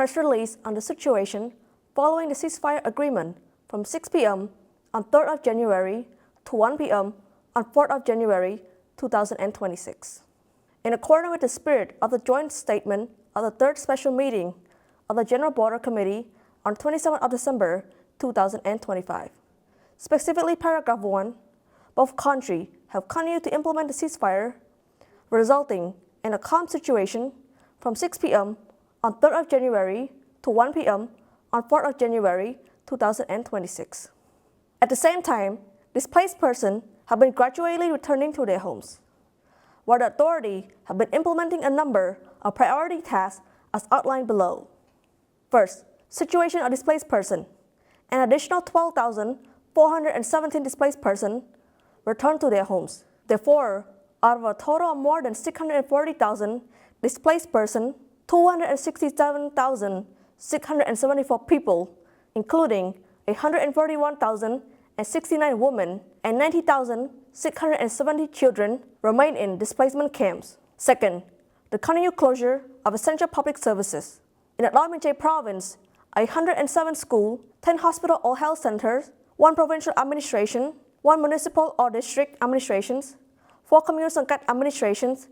press release on the situation following the ceasefire agreement from 6 p.m. on 3rd of January to 1 p.m. on 4th of January 2026. In accordance with the spirit of the joint statement of the third special meeting of the General Border Committee on 27th of December 2025. Specifically, paragraph 1, both countries have continued to implement the ceasefire, resulting in a calm situation from 6 p.m. on 3rd of January to 1 p.m. on 4th of January 2026. At the same time, displaced persons have been gradually returning to their homes, while the authorities have been implementing a number of priority tasks as outlined below. First, situation of displaced persons. An additional 12,417 displaced persons returned to their homes. Therefore, out of a total of more than 640,000 displaced persons, 267,674 people, including 141,069 women and 90,670 children, remain in displacement camps. Second, the continued closure of essential public services. In Adlamanche Province, 107 schools, 10 hospital or health centers, 1 provincial administration, 1 municipal or district administrations, 4 communal Sankat administrations,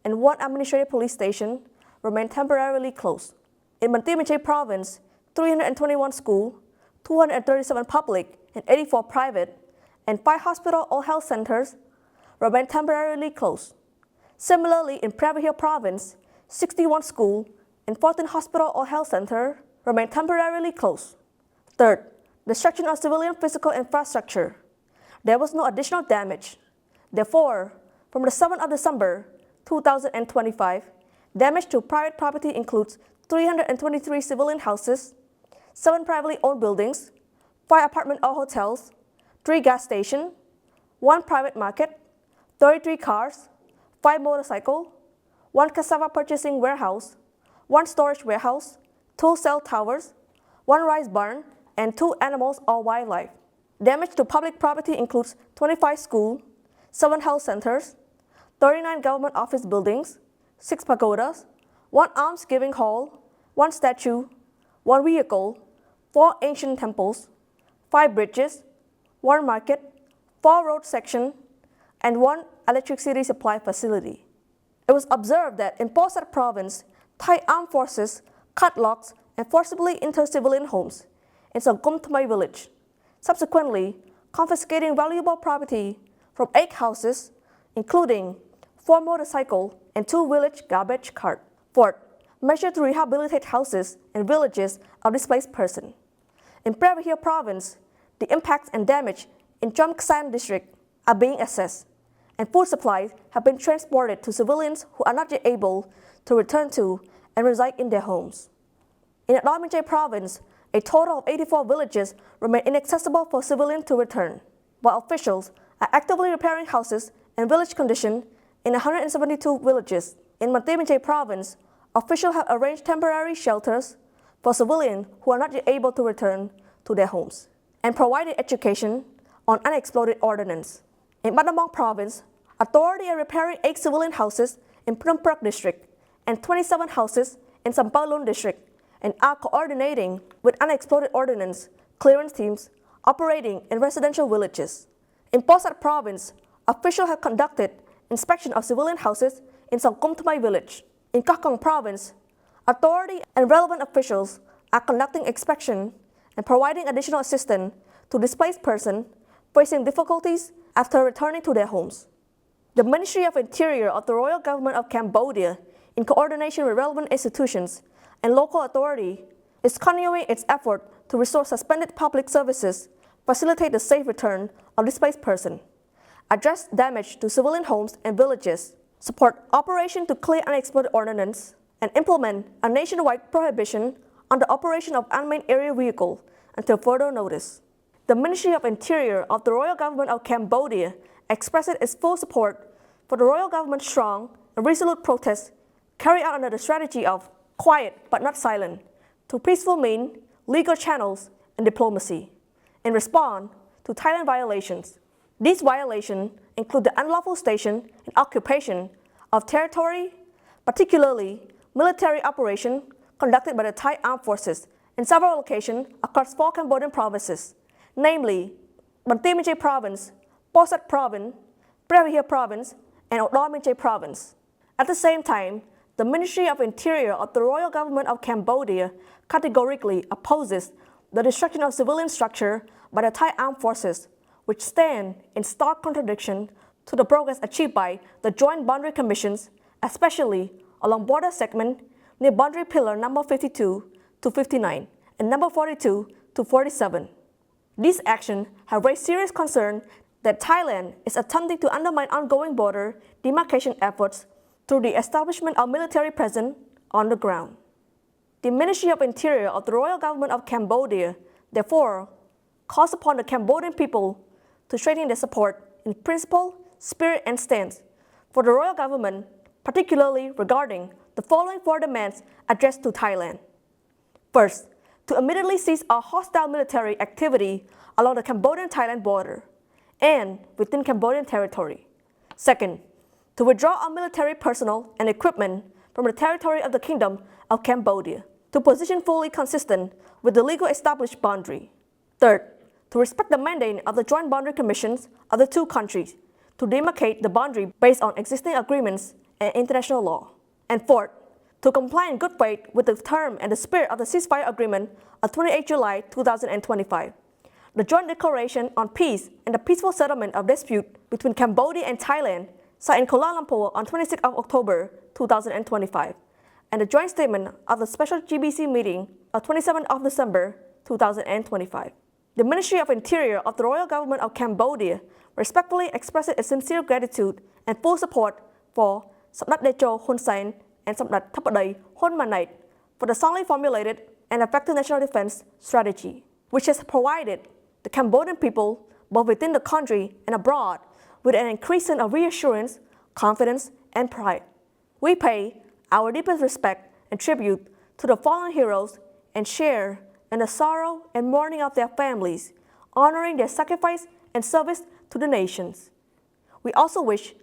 and 1 administrative police station remain temporarily closed. In Mantimenche Province, 321 schools, 237 public and 84 private, and 5 hospital or health centers remain temporarily closed. Similarly, in Prabha Province, 61 schools and 14 hospital or health centers remain temporarily closed. Third, destruction of civilian physical infrastructure. There was no additional damage. Therefore, from the 7th of December 2025, damage to private property includes 323 civilian houses, 7 privately owned buildings, 5 apartment or hotels, 3 gas stations, 1 private market, 33 cars, 5 motorcycles, 1 cassava purchasing warehouse, 1 storage warehouse, 2 cell towers, 1 rice barn, and 2 animals or wildlife. Damage to public property includes 25 schools, 7 health centers, 39 government office buildings, 6 pagodas, 1 alms-giving hall, 1 statue, 1 vehicle, 4 ancient temples, 5 bridges, 1 market, 4 road sections, and 1 electricity supply facility. It was observed that in Posat Province, Thai armed forces cut locks and forcibly entered civilian homes in Songkum Thmai village, subsequently confiscating valuable property from 8 houses, including 4 motorcycles and 2 village garbage carts. Fourth, measure to rehabilitate houses and villages of displaced persons. In Prabha Province, the impacts and damage in Chomksan district are being assessed, and food supplies have been transported to civilians who are not yet able to return to and reside in their homes. In Adlamanche Province, a total of 84 villages remain inaccessible for civilians to return, while officials are actively repairing houses and village condition in 172 villages. In Mantimenche Province, officials have arranged temporary shelters for civilians who are not yet able to return to their homes, and provided education on unexploded ordnance. In Battambang Province, authorities are repairing 8 civilian houses in Phnom Penh district and 27 houses in Sampalun district, and are coordinating with unexploded ordnance clearance teams operating in residential villages. In Posat Province, officials have conducted inspection of civilian houses in Songkum Thmai village. In Kakong Province, authorities and relevant officials are conducting inspection and providing additional assistance to displaced persons facing difficulties after returning to their homes. The Ministry of Interior of the Royal Government of Cambodia, in coordination with relevant institutions and local authority, is continuing its effort to restore suspended public services, facilitate the safe return of displaced persons, address damage to civilian homes and villages, support operation to clear unexploded ordnance, and implement a nationwide prohibition on the operation of unmanned aerial vehicle until further notice. The Ministry of Interior of the Royal Government of Cambodia expresses its full support for the Royal Government's strong and resolute protests carried out under the strategy of quiet but not silent, to peaceful means, legal channels, and diplomacy, in response to Thailand violations. These violations include the unlawful station and occupation of territory, particularly military operation conducted by the Thai Armed Forces in several locations across 4 Cambodian provinces, namely Banteay Meanchey Province, Posat Province, Previha Province, and Odor Meanchey Province. At the same time, the Ministry of Interior of the Royal Government of Cambodia categorically opposes the destruction of civilian structure by the Thai Armed Forces, which stand in stark contradiction to the progress achieved by the Joint Boundary Commissions, especially along border segment near boundary pillar number 52 to 59 and number 42 to 47. These actions have raised serious concern that Thailand is attempting to undermine ongoing border demarcation efforts through the establishment of military presence on the ground. The Ministry of Interior of the Royal Government of Cambodia, therefore, calls upon the Cambodian people to strengthen their support in principle, spirit, and stance for the royal government, particularly regarding the following 4 demands addressed to Thailand. First, to immediately cease all hostile military activity along the Cambodian-Thailand border and within Cambodian territory. Second, to withdraw all military personnel and equipment from the territory of the Kingdom of Cambodia to position fully consistent with the legal established boundary. Third, to respect the mandate of the Joint Boundary Commissions of the 2 countries to demarcate the boundary based on existing agreements and international law. And fourth, to comply in good faith with the term and the spirit of the ceasefire agreement of 28 July 2025, the Joint Declaration on Peace and the Peaceful Settlement of Dispute between Cambodia and Thailand signed in Kuala Lumpur on 26 October 2025, and the Joint Statement of the Special GBC meeting of 27 December 2025. The Ministry of Interior of the Royal Government of Cambodia respectfully expresses its sincere gratitude and full support for Samdech Techo Hun Sen and Samdech Thapadei Hun Manait for the soundly formulated and effective national defense strategy, which has provided the Cambodian people, both within the country and abroad, with an increase of reassurance, confidence, and pride. We pay our deepest respect and tribute to the fallen heroes and share in the sorrow and mourning of their families, honoring their sacrifice and service to the nations. We also wish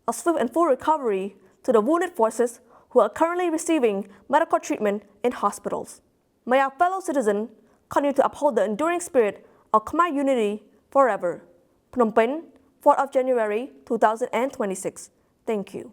a swift and full recovery to the wounded forces who are currently receiving medical treatment in hospitals. May our fellow citizens continue to uphold the enduring spirit of Khmer unity forever. Phnom Penh, 4th of January 2026. Thank you.